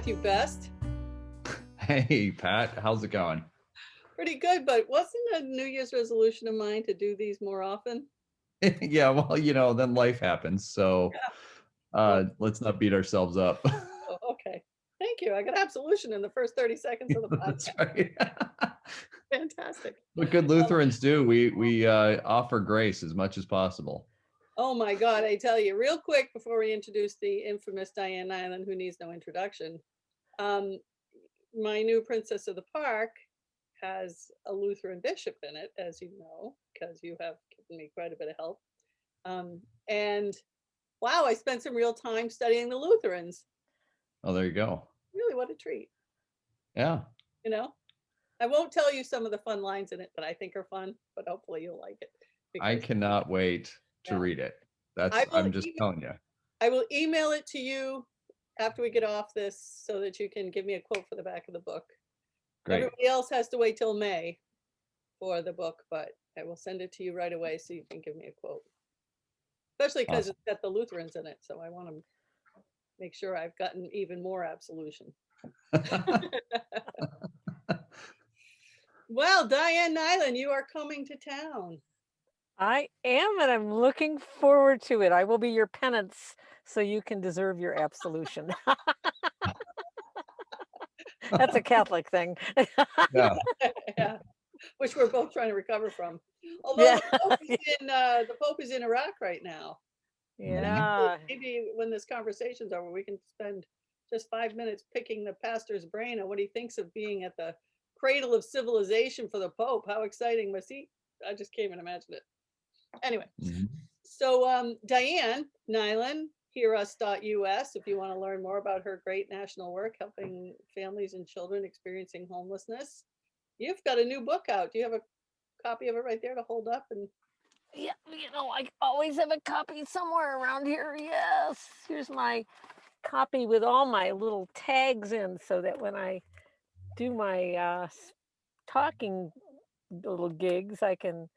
Matthew Best. Hey, Pat, how's it going? Pretty good, but wasn't a New Year's resolution of mine to do these more often? Yeah, well, then life happens. So Yeah. Well, let's not beat ourselves up. oh, okay. Thank you. I got absolution in the first 30 seconds of the That's podcast. right. Fantastic. What good Lutherans do, we offer grace as much as possible. Oh my God, I tell you, real quick before we introduce the infamous Diane Nyland, who needs no introduction. Um, my new Princess of the Park has a Lutheran bishop in it, as you know, because you have given me quite a bit of help. And wow, I spent some real time studying the Lutherans. Oh, there you go. Really, what a treat. Yeah, You know, I won't tell you some of the fun lines in it that I think are fun, but hopefully you'll like it I because cannot wait to yeah, read it. I will I'm just email, telling you. I will email it to you after we get off this so that you can give me a quote for the back of the book. Great. Everybody else has to wait till May for the book, but I will send it to you right away so you can give me a quote. Especially because Awesome. it's got the Lutherans in it, so I want to make sure I've gotten even more absolution. Well, Diane Nyland, you are coming to town. I am, and I'm looking forward to it. I will be your penance so you can deserve your absolution. That's a Catholic thing. Yeah. Yeah, which we're both trying to recover from. Although Yeah. the Pope is in Iraq right now. And Yeah. maybe when this conversation's over, we can spend just 5 minutes picking the pastor's brain on what he thinks of being at the cradle of civilization for the Pope. How exciting must he? I just can't even imagine it. Anyway, Mhm. so Diane Nyland, hearus.us, if you want to learn more about her great national work helping families and children experiencing homelessness. You've got a new book out. Do you have a copy of it right there to hold up? And Yeah, I always have a copy somewhere around here. Yes. Here's my copy with all my little tags in so that when I do my talking little gigs, I can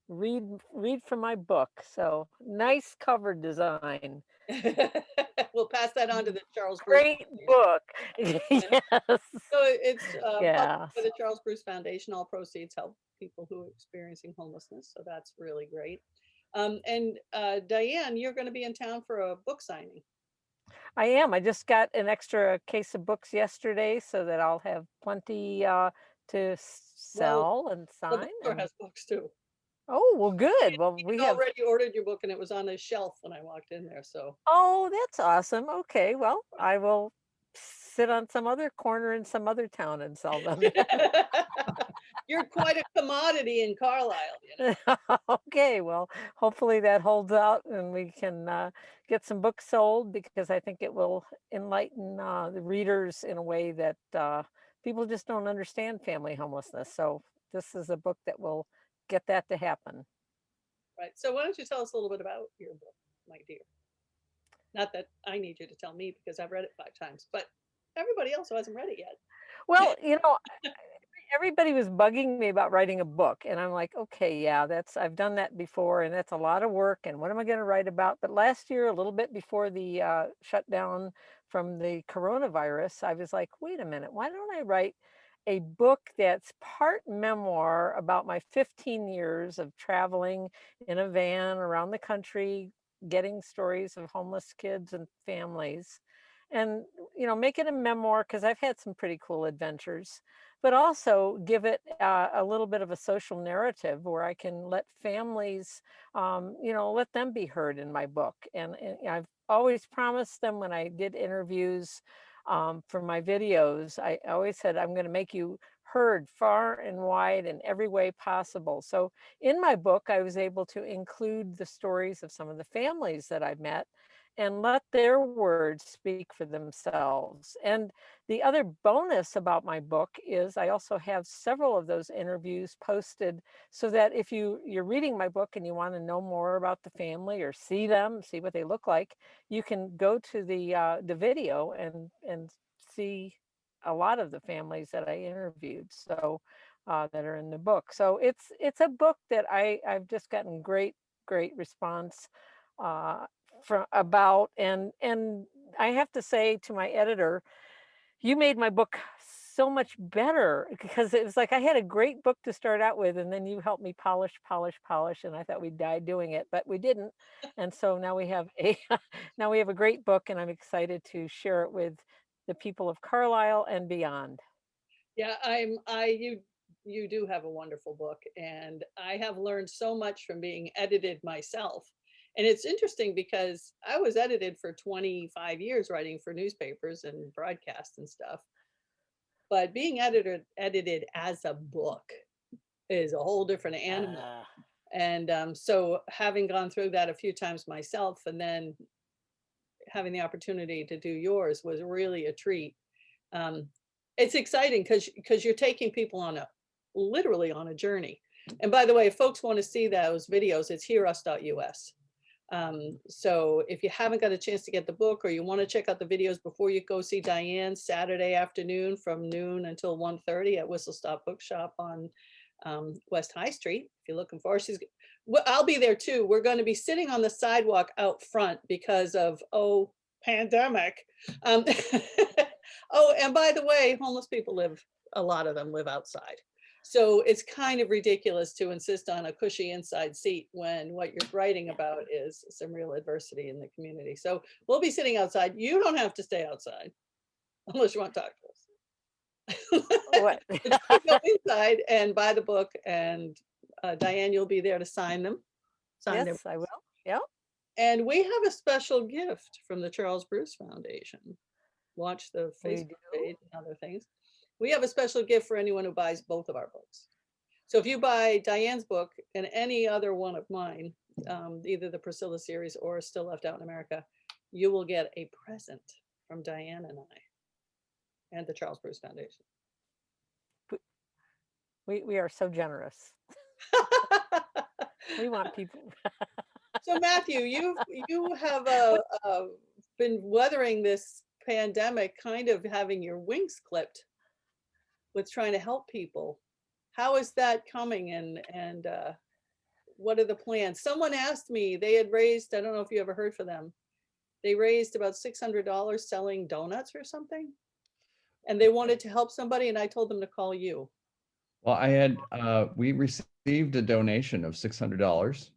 read from my book. So nice cover design. we'll pass that on to the Charles Bruce. Great book. Yes. So it's Yeah. published by the Charles Bruce Foundation. All proceeds help people who are experiencing homelessness. So that's really great. And Diane, you're going to be in town for a book signing. I am. I just got an extra case of books yesterday so that I'll have plenty to sell and The sign. bookstore has books too. Oh, well, good. Well, You we have. already ordered your book and it was on a shelf when I walked in there. So Oh, that's awesome. Okay. Well, I will sit on some other corner in some other town and sell them. you're quite a commodity in Carlisle, you know. Okay. Well, hopefully that holds out and we can get some books sold because I think it will enlighten the readers in a way that people just don't understand family homelessness. So this is a book that will get that to happen. Right. So why don't you tell us a little bit about your book, my dear? Not that I need you to tell me because I've read it 5 times, but everybody else who hasn't read it yet. Well, everybody was bugging me about writing a book, and I'm like, okay, yeah, I've done that before, and that's a lot of work. And what am I going to write about? But last year, a little bit before the shutdown from the coronavirus, I was like, wait a minute, why don't I write a book that's part memoir about my 15 years of traveling in a van around the country, getting stories of homeless kids and families, and make it a memoir because I've had some pretty cool adventures, but also give it a little bit of a social narrative where I can let families, let them be heard in my book. And I've always promised them when I did interviews for my videos, I always said, I'm going to make you heard far and wide in every way possible. So in my book, I was able to include the stories of some of the families that I've met and let their words speak for themselves. And the other bonus about my book is I also have several of those interviews posted so that if you're reading my book and you want to know more about the family or see them, see what they look like, you can go to the video and see a lot of the families that I interviewed. So that are in the book. So it's a book that I've just gotten great response from about, and I have to say to my editor, you made my book so much better because it was like I had a great book to start out with, and then you helped me polish, polish, polish, and I thought we'd die doing it, but we didn't. And so now we have a now we have a great book, and I'm excited to share it with the people of Carlisle and beyond. Yeah, you do have a wonderful book, and I have learned so much from being edited myself. And it's interesting because I was edited for 25 years writing for newspapers and broadcasts and stuff. But being edited as a book is a whole different animal. Ah, And so having gone through that a few times myself and then having the opportunity to do yours was really a treat. Um, it's exciting because you're taking people on a literally on a journey. And by the way, if folks want to see those videos, it's hearus.us. So if you haven't got a chance to get the book or you want to check out the videos before you go see Diane Saturday afternoon from noon until 1:30 at Whistle Stop Bookshop on West High Street. If you're looking for her, well, I'll be there too. We're going to be sitting on the sidewalk out front because of, pandemic. Um, oh, and by the way, homeless people a lot of them live outside. So it's kind of ridiculous to insist on a cushy inside seat when what you're writing about is some real adversity in the community. So we'll be sitting outside. You don't have to stay outside unless you want to talk to us. what? But you go inside and buy the book, and Diane, you'll be there to sign them. Sign them. Yes, I will. Yeah. And we have a special gift from the Charles Bruce Foundation. Watch the We Facebook do. page and other things. We have a special gift for anyone who buys both of our books. So if you buy Diane's book and any other one of mine, either the Priscilla series or Still Left Out in America, you will get a present from Diane and I and the Charles Bruce Foundation. We are so generous. We want people. So Matthew, you have been weathering this pandemic, kind of having your wings clipped with trying to help people. How is that coming, and what are the plans? Someone asked me, they had raised, I don't know if you ever heard from them, they raised about $600 selling donuts or something, and they wanted to help somebody, and I told them to call you. Well, we received a donation of $600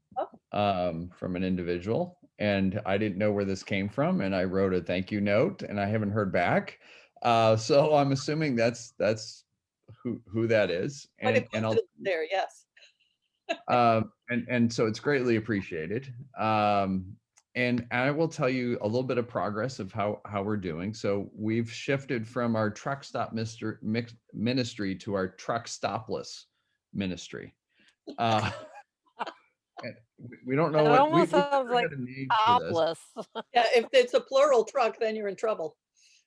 from an individual, and I didn't know where this came from, and I wrote a thank you note, and I haven't heard back. So I'm assuming that's who that is, But and I'll there, yes. and so it's greatly appreciated. And I will tell you a little bit of progress of how we're doing. So we've shifted from our truck stop ministry to our truck stopless ministry. And we don't know It what almost we've sounds never like had a name for this. topless. Yeah, if it's a plural truck, then you're in trouble.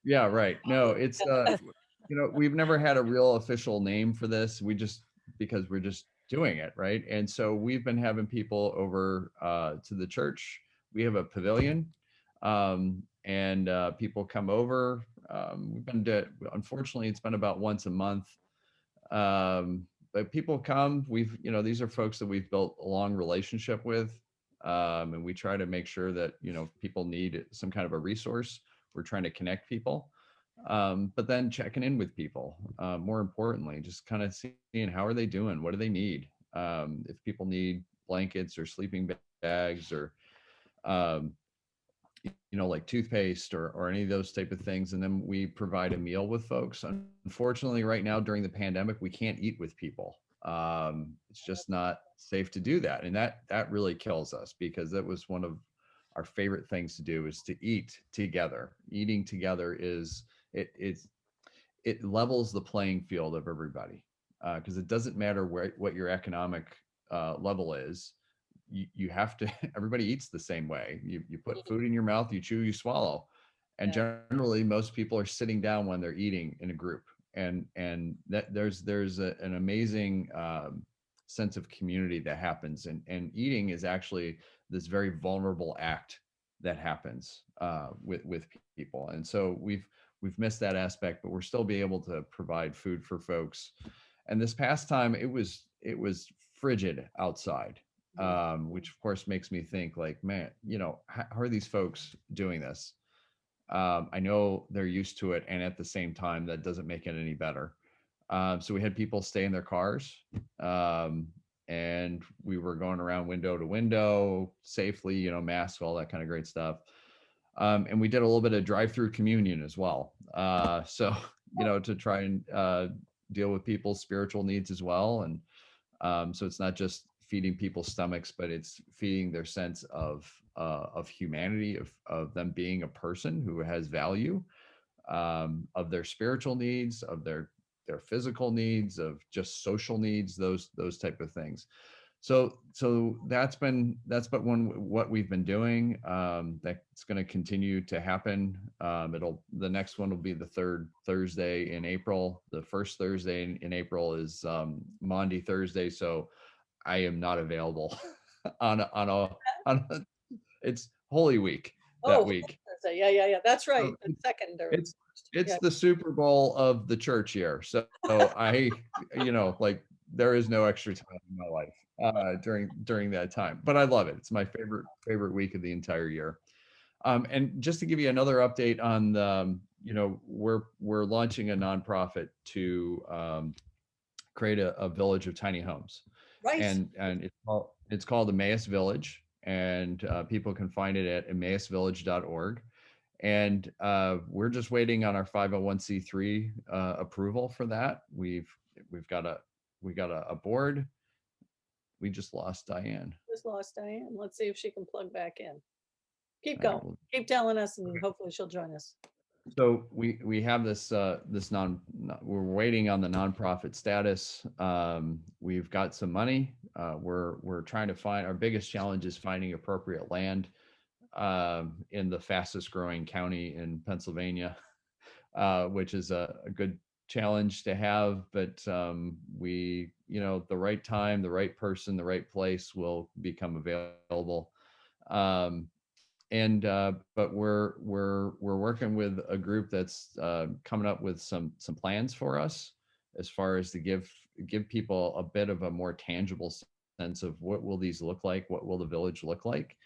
Yeah, right. No, it's we've never had a real official name for this. Because we're just doing it, right? And so we've been having people over to the church. We have a pavilion, and people come over. Unfortunately, it's been about once a month. But people come. These are folks that we've built a long relationship with, and we try to make sure that people need some kind of a resource. We're trying to connect people. But then checking in with people, more importantly, just kind of seeing how are they doing, what do they need, if people need blankets or sleeping bags or like toothpaste or any of those type of things. And then we provide a meal with folks. Unfortunately, right now during the pandemic, we can't eat with people. It's just not safe to do that, and that really kills us, because that was one of our favorite things to do, is to eat together. Eating together it levels the playing field of everybody, because it doesn't matter what your economic level is. You have to, everybody eats the same way. You put food in your mouth, you chew, you swallow. And generally most people are sitting down when they're eating in a group. And that there's an amazing sense of community that happens. And eating is actually this very vulnerable act that happens with people. And so we've missed that aspect, but we're still be able to provide food for folks. And this past time it was frigid outside, which of course makes me think like, man, how are these folks doing this? I know they're used to it, and at the same time, that doesn't make it any better. So we had people stay in their cars, and we were going around window to window safely, masks, all that kind of great stuff. And we did a little bit of drive-through communion as well. So, to try and deal with people's spiritual needs as well. And so it's not just feeding people's stomachs, but it's feeding their sense of humanity, of them being a person who has value, of their spiritual needs, of their physical needs, of just social needs, those type of things. So what we've been doing. That's going to continue to happen. The next one will be the third Thursday in April. The first Thursday in April is Maundy Thursday. So I am not available on it's Holy Week that week. Yeah. That's right. So The second or it's yeah. the Super Bowl of the church year. So I, like there is no extra time in my life during that time. But I love it. It's my favorite week of the entire year. And just to give you another update on the, we're launching a nonprofit to create a village of tiny homes. Right. And it's called Emmaus Village, and people can find it at emmausvillage.org. And we're just waiting on our 501c3 approval for that. We've got a board. We just lost Diane. Just lost Diane. Let's see if she can plug back in. Keep going. Keep telling us, and hopefully she'll join us. So we have this we're waiting on the nonprofit status. We've got some money. We're trying to find, our biggest challenge is finding appropriate land in the fastest growing county in Pennsylvania, which is a good challenge to have. But we, the right time, the right person, the right place will become available. But we're working with a group that's coming up with some plans for us, as far as to give people a bit of a more tangible sense of what will these look like, what will the village look like,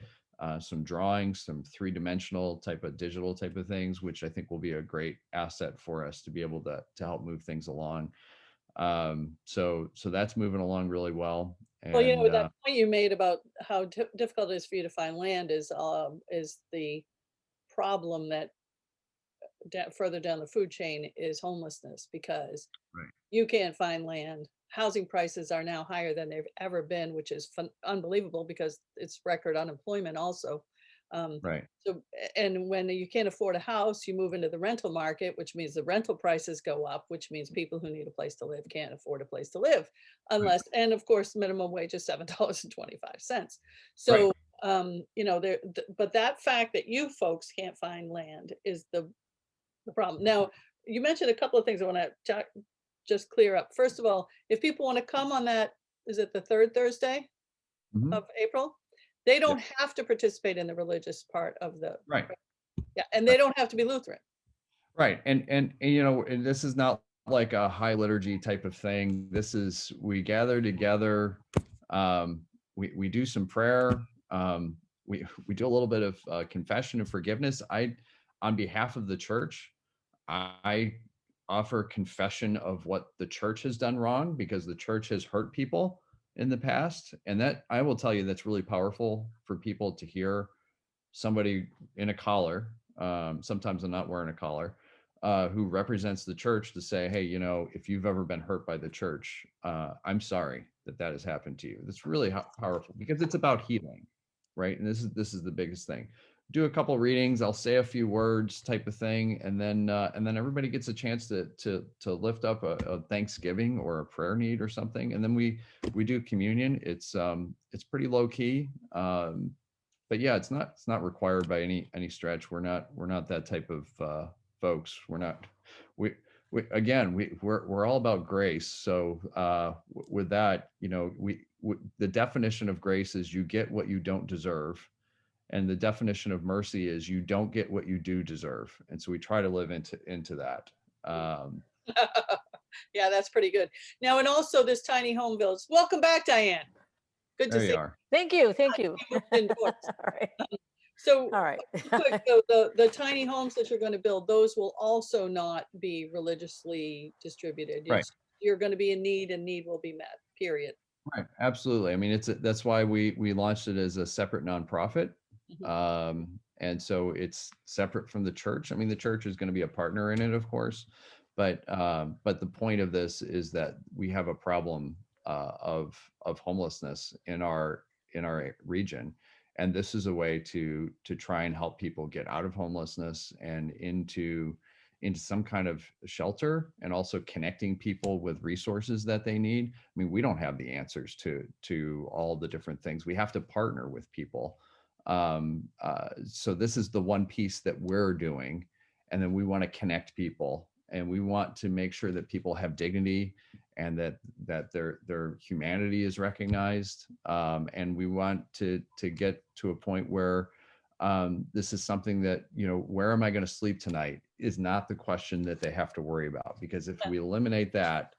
some drawings, some three-dimensional type of digital type of things, which I think will be a great asset for us to be able to help move things along. So that's moving along really well. And, well, that point you made about how difficult it is for you to find land is the problem that further down the food chain is homelessness, because right. You can't find land. Housing prices are now higher than they've ever been, which is unbelievable because it's record unemployment also. Right. So, and when you can't afford a house, you move into the rental market, which means the rental prices go up, which means people who need a place to live can't afford a place to live unless, and of course, minimum wage is $7.25. So, right. But that fact that you folks can't find land is the problem. Now, you mentioned a couple of things I want to just clear up. First of all, if people want to come on that, is it the third Thursday of April? They don't have to participate in the religious part of the right. Yeah, and they don't have to be Lutheran. Right, and and this is not like a high liturgy type of thing. This is, we gather together, we do some prayer, we do a little bit of confession and forgiveness. On behalf of the church, I offer confession of what the church has done wrong, because the church has hurt people in the past, and that, I will tell you, that's really powerful for people to hear somebody in a collar, sometimes I'm not wearing a collar, who represents the church, to say, hey, if you've ever been hurt by the church, I'm sorry that has happened to you. That's really powerful, because it's about healing, right? And this is the biggest thing. Do a couple readings, I'll say a few words type of thing, and then everybody gets a chance to lift up a Thanksgiving or a prayer need or something, and then we do communion. It's pretty low key. But yeah, it's not required by any stretch. We're not that type of folks. We're all about grace. So with that, the definition of grace is you get what you don't deserve, and the definition of mercy is you don't get what you do deserve. And so we try to live into that. Yeah, that's pretty good. Now, and also this tiny home village. Welcome back, Diane. Good to see you. Thank you. All right. So All right. quick, so the tiny homes that you're going to build, those will also not be religiously distributed. Right. You're going to be in need and need will be met, period. Right. Absolutely. I mean, that's why we launched it as a separate nonprofit. Mhm. And so it's separate from the church. I mean, the church is going to be a partner in it, of course, but the point of this is that we have a problem of homelessness in our region, and this is a way to try and help people get out of homelessness and into some kind of shelter, and also connecting people with resources that they need. I mean, we don't have the answers to all the different things. We have to partner with people. So this is the one piece that we're doing, and then we want to connect people, and we want to make sure that people have dignity, and that their humanity is recognized, and we want to get to a point where this is something that, where am I going to sleep tonight is not the question that they have to worry about, because if we eliminate that,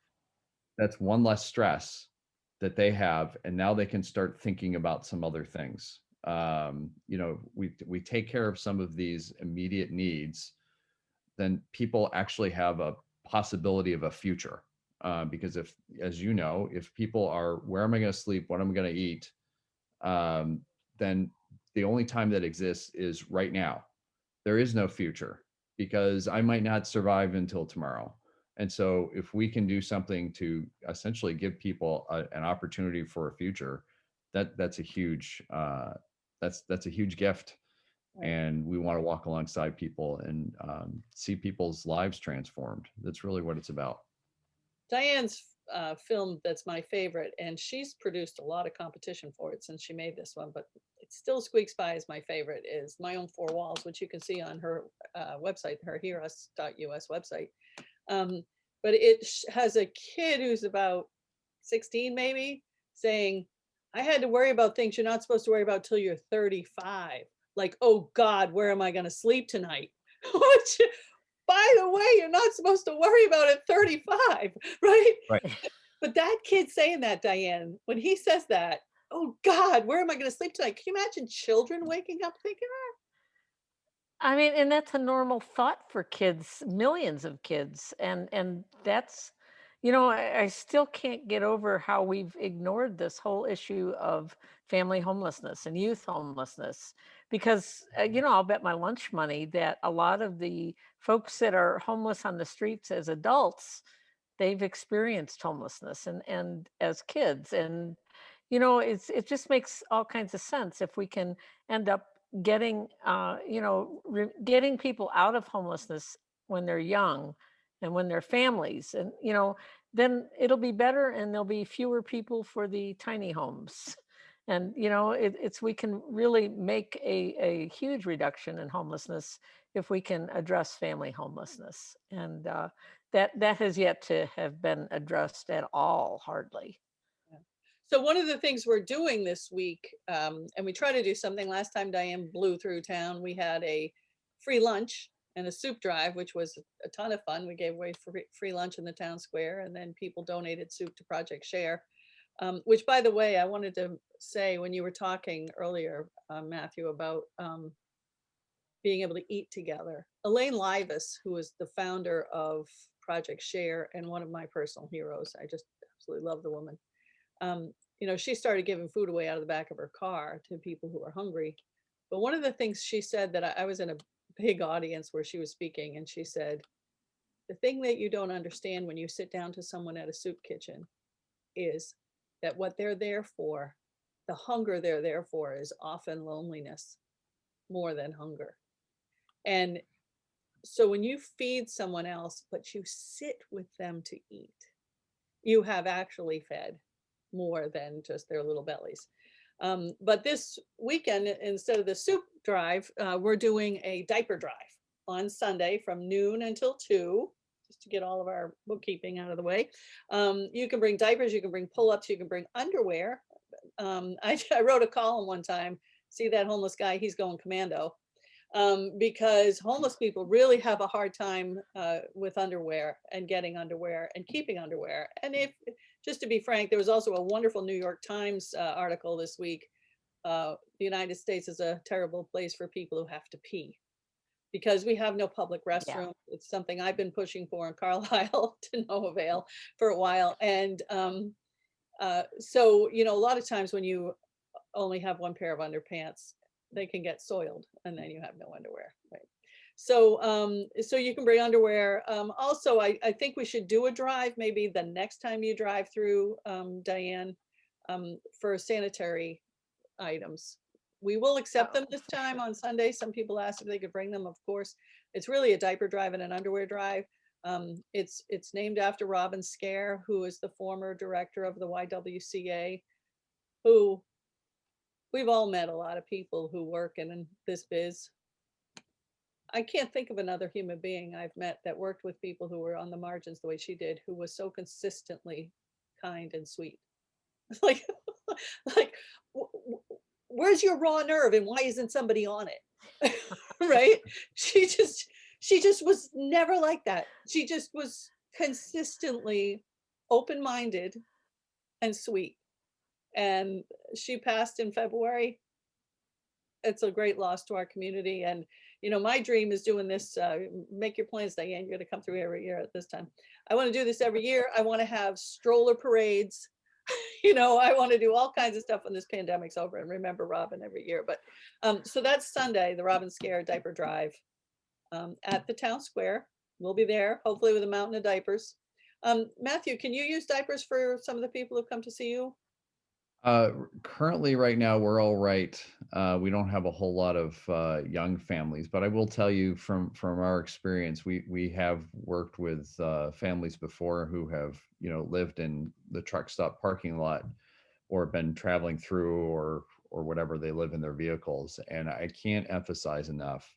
that's one less stress that they have, and now they can start thinking about some other things. We take care of some of these immediate needs, then people actually have a possibility of a future. Because if, as you know, if people are, where am I going to sleep, what am I going to eat, then the only time that exists is right now. There is no future, because I might not survive until tomorrow. And so if we can do something to essentially give people an opportunity for a future, that's a huge that's a huge gift. Right. And we want to walk alongside people and see people's lives transformed. That's really what it's about. Diane's film that's my favorite, and she's produced a lot of competition for it since she made this one, but it still squeaks by as my favorite, is My Own Four Walls, which you can see on her website, her hearus.us website. Um, but it has a kid who's about 16 maybe, saying, I had to worry about things you're not supposed to worry about till you're 35. Like, oh God, where am I going to sleep tonight? Which, by the way, you're not supposed to worry about at 35, right? Right. But that kid saying that, Diane, when he says that, oh God, where am I going to sleep tonight? Can you imagine children waking up thinking I mean, and that's a normal thought for kids, millions of kids. And that's, I still can't get over how we've ignored this whole issue of family homelessness and youth homelessness. Because, I'll bet my lunch money that a lot of the folks that are homeless on the streets as adults, they've experienced homelessness and as kids. And, it just makes all kinds of sense if we can end up getting getting people out of homelessness when they're young and when they're families, and then it'll be better, and there'll be fewer people for the tiny homes. And it's we can really make a huge reduction in homelessness if we can address family homelessness, and that has yet to have been addressed at all, hardly. so one of the things we're doing this week, and we try to do something, last time Diane blew through town, we had a free lunch and a soup drive, which was a ton of fun. We gave away free lunch in the town square, and then people donated soup to Project Share, which, by the way, I wanted to say, when you were talking earlier, Matthew, about being able to eat together, Elaine Livas, who is the founder of Project Share and one of my personal heroes, I just absolutely love the woman. She started giving food away out of the back of her car to people who are hungry. But one of the things she said, that I was in a big audience where she was speaking, and she said, the thing that you don't understand when you sit down to someone at a soup kitchen is that what they're there for, the hunger they're there for, is often loneliness more than hunger. And so when you feed someone else, but you sit with them to eat, you have actually fed more than just their little bellies. But this weekend, instead of the soup drive, we're doing a diaper drive on Sunday from noon until 2, just to get all of our bookkeeping out of the way. You can bring diapers, you can bring pull-ups, you can bring underwear. I wrote a column one time, see that homeless guy, he's going commando. Because homeless people really have a hard time with underwear and getting underwear and keeping underwear. And if, just to be frank, there was also a wonderful New York Times article this week the United States is a terrible place for people who have to pee because we have no public restroom. It's something I've been pushing for in Carlisle to no avail for a while. And so, you know, a lot of times when you only have one pair of underpants, they can get soiled and then you have no underwear, right? So, so you can bring underwear. Also, I think we should do a drive maybe the next time you drive through, Diane, for sanitary items. We will accept them this time on Sunday. Some people asked if they could bring them, of course. It's really a diaper drive and an underwear drive. It's named after Robin Scare, who is the former director of the YWCA, who we've all met a lot of people who work in this biz. I can't think of another human being I've met that worked with people who were on the margins the way she did, who was so consistently kind and sweet. Like, like, where's your raw nerve and why isn't somebody on it? Right? She just was never like that. She just was consistently open-minded and sweet. And she passed in February. It's a great loss to our community. And, you know, my dream is doing this, make your plans, Diane, you're gonna come through every year at this time. I wanna do this every year. I wanna have stroller parades. You know, I want to do all kinds of stuff when this pandemic's over and remember Robin every year. But so that's Sunday, the Robin Scare diaper drive at the town square. We'll be there, hopefully with a mountain of diapers. Matthew, can you use diapers for some of the people who come to see you? Currently, right now, we're all right. We don't have a whole lot of young families, but I will tell you from our experience, we have worked with families before who have, you know, lived in the truck stop parking lot or been traveling through or whatever, they live in their vehicles, and I can't emphasize enough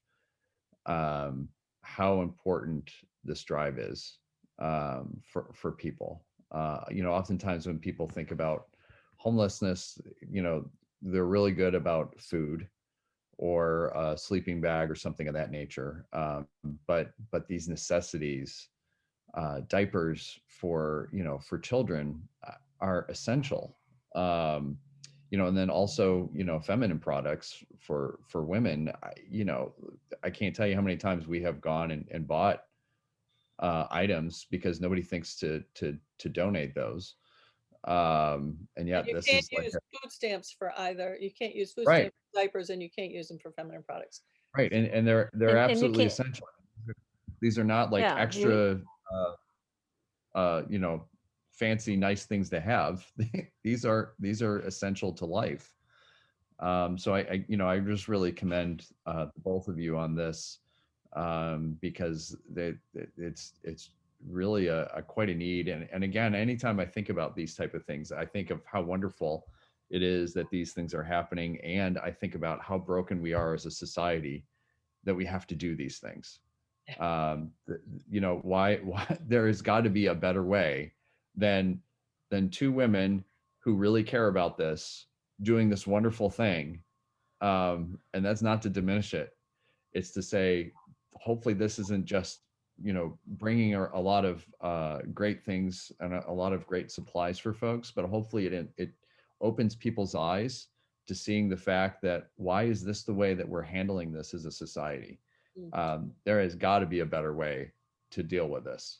how important this drive is for people. You know, oftentimes when people think about homelessness, you know, they're really good about food or a sleeping bag or something of that nature. But these necessities, diapers for, you know, for children are essential. You know, and then also, you know, feminine products for women. You know, I can't tell you how many times we have gone and bought items because nobody thinks to donate those. And yet And you this can't is like use food stamps for either. You can't use food right, stamps for diapers and you can't use them for feminine products. right, and they're And you absolutely can't, essential. These are not like yeah, extra you know, fancy nice things to have. These are essential to life. So I you know, I just really commend both of you on this, because it's really a quite a need. And again, anytime I think about these type of things, I think of how wonderful it is that these things are happening, and I think about how broken we are as a society that we have to do these things. You know, why there has got to be a better way than two women who really care about this doing this wonderful thing. And that's not to diminish it, it's to say hopefully this isn't just, you know, bringing a lot of great things and a lot of great supplies for folks, but hopefully it opens people's eyes to seeing the fact that why is this the way that we're handling this as a society? There has got to be a better way to deal with this.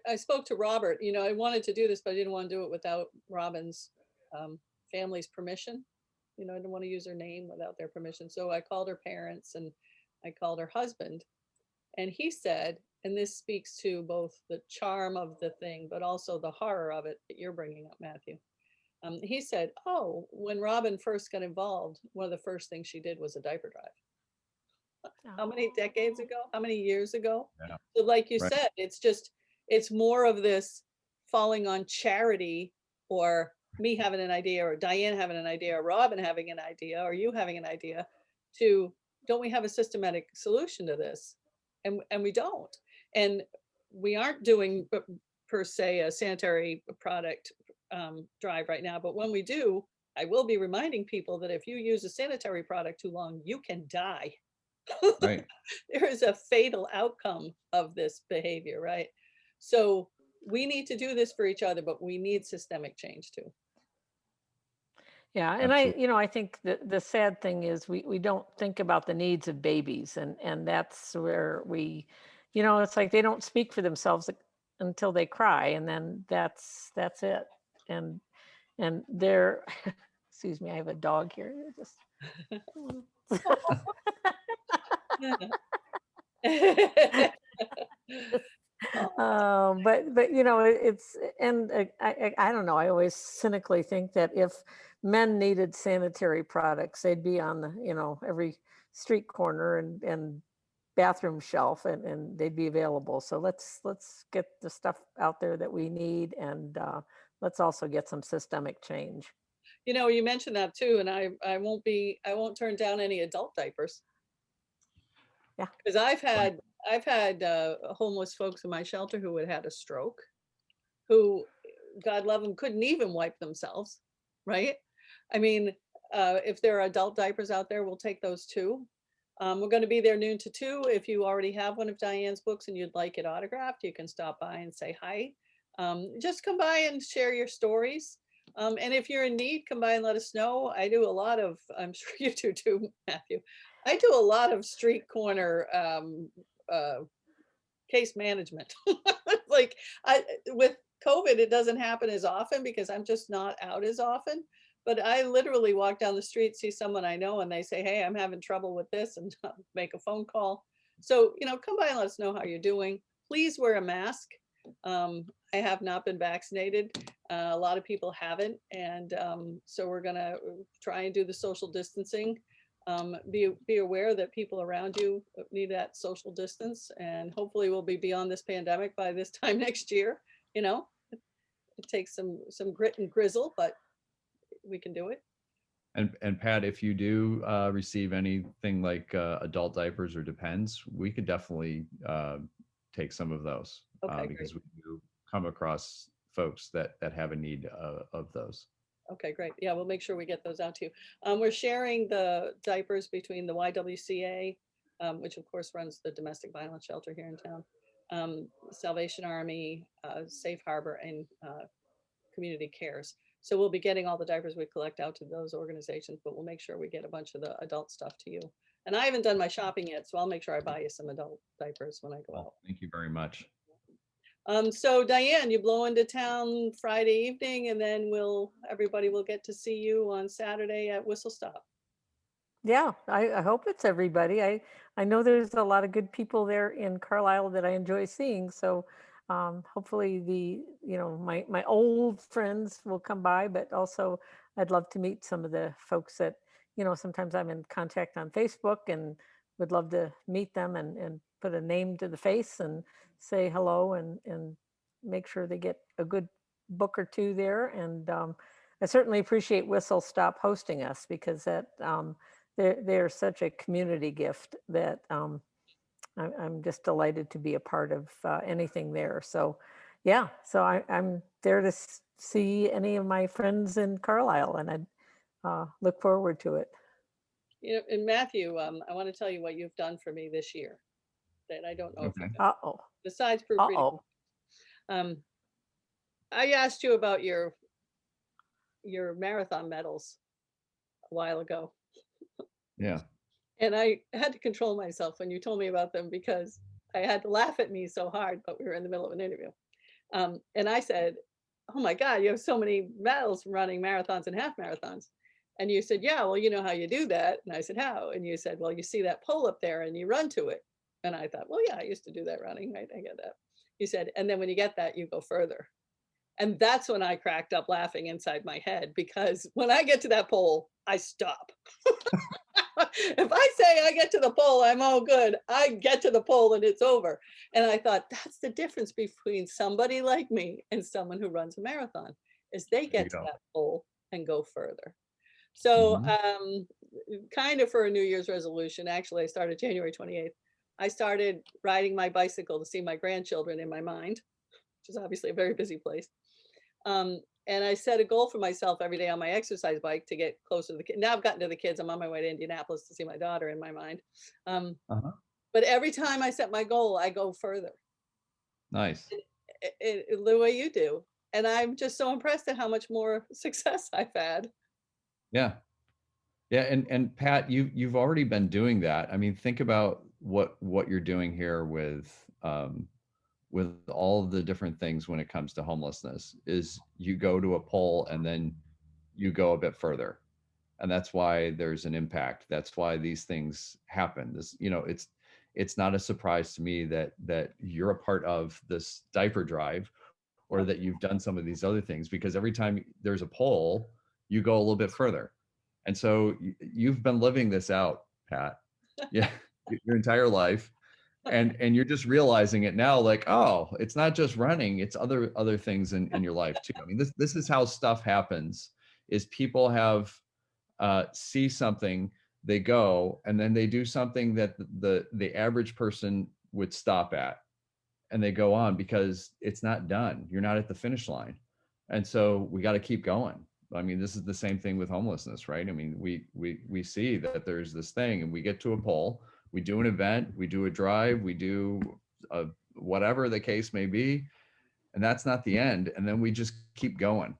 I spoke to Robert. You know, I wanted to do this, but I didn't want to do it without Robin's family's permission. You know, I didn't want to use her name without their permission. So I called her parents and I called her husband. And he said, and this speaks to both the charm of the thing, but also the horror of it that you're bringing up, Matthew. He said, oh, when Robin first got involved, one of the first things she did was a diaper drive. How many decades ago? How many years ago? Yeah. So like you Right. said, it's more of this falling on charity, or me having an idea, or Diane having an idea, or Robin having an idea, or you having an idea to, don't we have a systematic solution to this? And we don't. And we aren't doing per se a sanitary product drive right now, but when we do, I will be reminding people that if you use a sanitary product too long, you can die. Right. There is a fatal outcome of this behavior, right? So we need to do this for each other, but we need systemic change too. Yeah, and I think the sad thing is we don't think about the needs of babies, and that's where it's like they don't speak for themselves until they cry, and then that's it. And they're, excuse me, I have a dog here. Just but it's, and I don't know. I always cynically think that if men needed sanitary products, they'd be on the every street corner and bathroom shelf, and they'd be available. So let's get the stuff out there that we need, and let's also get some systemic change. You mentioned that too, and I won't turn down any adult diapers. Yeah, because I've had homeless folks in my shelter who had had a stroke, who, God love them, couldn't even wipe themselves, right? I mean, if there are adult diapers out there, we'll take those too. We're going to be there noon to 2. If you already have one of Diane's books and you'd like it autographed, you can stop by and say hi. Just come by and share your stories. And if you're in need, come by and let us know. I do a lot of, I'm sure you do too, Matthew. I do a lot of street corner case management. Like with COVID, it doesn't happen as often because I'm just not out as often. But I literally walk down the street, see someone I know, and they say, "Hey, I'm having trouble with this," and make a phone call. So, come by and let us know how you're doing. Please wear a mask. I have not been vaccinated. A lot of people haven't. And so we're going to try and do the social distancing. Be aware that people around you need that social distance. And hopefully we'll be beyond this pandemic by this time next year. It takes some grit and grizzle, but we can do it. And Pat, if you do receive anything like adult diapers or Depends, we could definitely take some of those. Okay, because great. we do come across folks that have a need of those. Okay, great. Yeah, we'll make sure we get those out to you. We're sharing the diapers between the YWCA, which of course runs the domestic violence shelter here in town, Salvation Army, Safe Harbor, and Community Cares. So we'll be getting all the diapers we collect out to those organizations, but we'll make sure we get a bunch of the adult stuff to you. And I haven't done my shopping yet, so I'll make sure I buy you some adult diapers when I go out. Thank you very much. So Diane, you blow into town Friday evening, and then everybody will get to see you on Saturday at Whistle Stop. Yeah, I hope it's everybody. I know there's a lot of good people there in Carlisle that I enjoy seeing. So hopefully my old friends will come by, but also I'd love to meet some of the folks that, sometimes I'm in contact on Facebook and would love to meet them and put a name to the face and say hello and make sure they get a good book or two there. And I certainly appreciate Whistle Stop hosting us, because that they're such a community gift that I'm just delighted to be a part of anything there. So yeah, so I'm there to see any of my friends in Carlisle, and I look forward to it. And Matthew, I want to tell you what you've done for me this year that I don't know if you've done. Uh-oh. Besides proofreading. I asked you about your marathon medals a while ago. Yeah. And I had to control myself when you told me about them, because I had to laugh at me so hard, but we were in the middle of an interview. And I said, "Oh my God, you have so many medals from running marathons and half marathons." And you said, "Yeah, well, you know how you do that." And I said, "How?" And you said, "Well, you see that pole up there and you run to it." And I thought, well, yeah, I used to do that running, right? I get that. You said, "And then when you get that, you go further." And that's when I cracked up laughing inside my head, because when I get to that pole, I stop. If I say I get to the pole, I'm all good. I get to the pole and it's over. And I thought, that's the difference between somebody like me and someone who runs a marathon, is they get to that pole and go further. So kind of for a New Year's resolution, actually, I started January 28th. I started riding my bicycle to see my grandchildren in my mind, which is obviously a very busy place. And I set a goal for myself every day on my exercise bike to get closer to the kids. Now I've gotten to the kids. I'm on my way to Indianapolis to see my daughter in my mind. But every time I set my goal, I go further. Nice. The way you do. And I'm just so impressed at how much more success I've had. Yeah. Yeah. And Pat, you've already been doing that. I mean, think about what you're doing here with all of the different things when it comes to homelessness is you go to a poll and then you go a bit further. And that's why there's an impact. That's why these things happen. This, it's not a surprise to me that you're a part of this diaper drive or that you've done some of these other things, because every time there's a poll, you go a little bit further. And so you've been living this out, Pat. Yeah, your entire life. And you're just realizing it now, like, oh, it's not just running, it's other things in your life too. I mean, this is how stuff happens, is people have see something, they go, and then they do something that the average person would stop at, and they go on because it's not done. You're not at the finish line. And so we got to keep going. I mean, this is the same thing with homelessness, right? I mean, we see that there's this thing and we get to a poll, we do an event, we do a drive, we do whatever the case may be, and that's not the end. And then we just keep going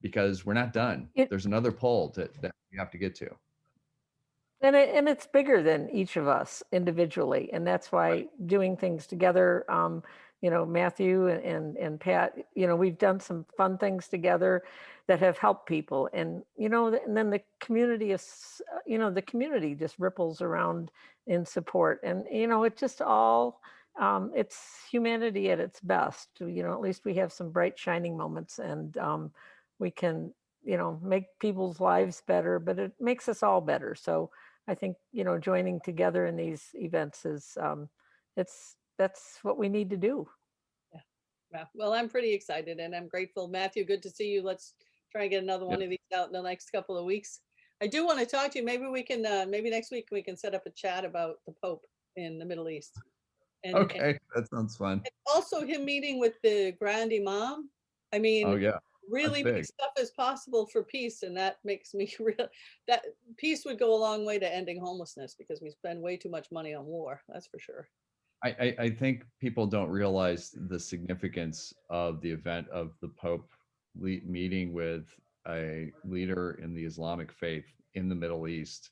because we're not done. It, There's another poll that we have to get to. and it's bigger than each of us individually, and that's why doing things together, Matthew and Pat, we've done some fun things together that have helped people, and and then the community is, the community just ripples around in support, and it just all, it's humanity at its best. At least we have some bright shining moments, and we can make people's lives better, but it makes us all better. So I think, joining together in these events is, that's what we need to do. Yeah. Yeah. Well, I'm pretty excited and I'm grateful. Matthew, good to see you. Let's try and get another one Yep. of these out in the next couple of weeks. I do want to talk to you. Maybe we can, maybe next week we can set up a chat about the Pope in the Middle East. And Okay, that sounds fun. also him meeting with the Grand Imam. I Oh mean, yeah, that's really big big. stuff is possible for peace, and that makes me real. That peace would go a long way to ending homelessness, because we spend way too much money on war. That's for sure. I think people don't realize the significance of the event of the Pope meeting with a leader in the Islamic faith in the Middle East,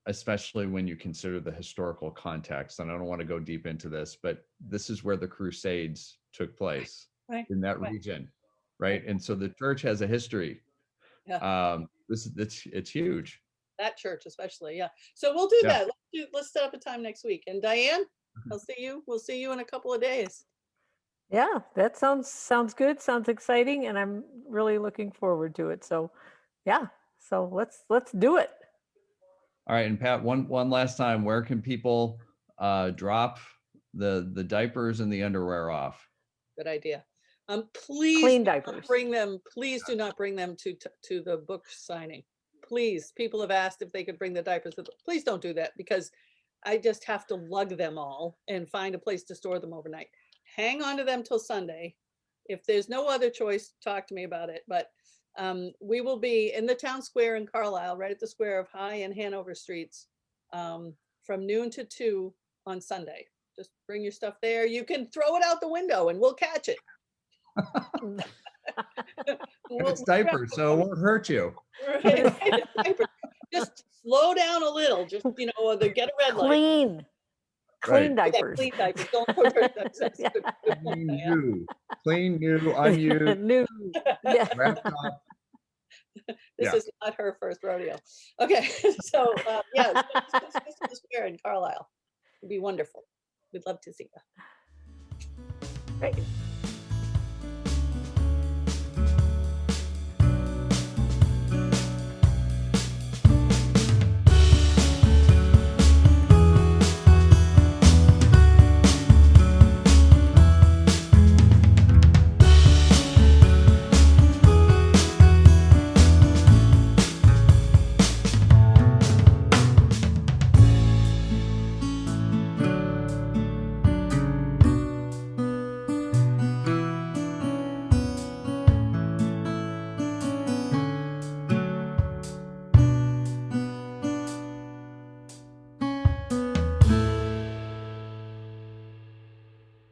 especially when you consider the historical context. And I don't want to go deep into this, but this is where the Crusades took place, Right. in that Right. region, right? And so the church has a history. Yeah. It's huge. That church especially. Yeah. So we'll do Yeah. that. Let's set up a time next week. And Diane, I'll see you. We'll see you in a couple of days. Yeah, that sounds good. Sounds exciting, and I'm really looking forward to it. So, yeah. So let's do it. All right, and Pat, one last time, where can people drop the diapers and the underwear off? Good idea. Please Clean do not diapers. bring them. Please do not bring them to the book signing. Please, people have asked if they could bring the diapers. Please don't do that, because I just have to lug them all and find a place to store them overnight. Hang on to them till Sunday. If there's no other choice, talk to me about it. But we will be in the town square in Carlisle, right at the square of High and Hanover Streets, from noon to 2 on Sunday. Just bring your stuff there. You can throw it out the window and we'll catch it. It's diapers, so it won't hurt you. Right, right. Just slow down a little. Just, get a red light. Clean Right. diapers. Clean diapers. Don't put her. That's Yeah. good point, Clean Diane. new, clean new, unused, New. Yeah. wrapped up. This Yeah. is not her first rodeo. Okay, so yeah, this fair in Carlisle. It'd be wonderful. We'd love to see you. Great.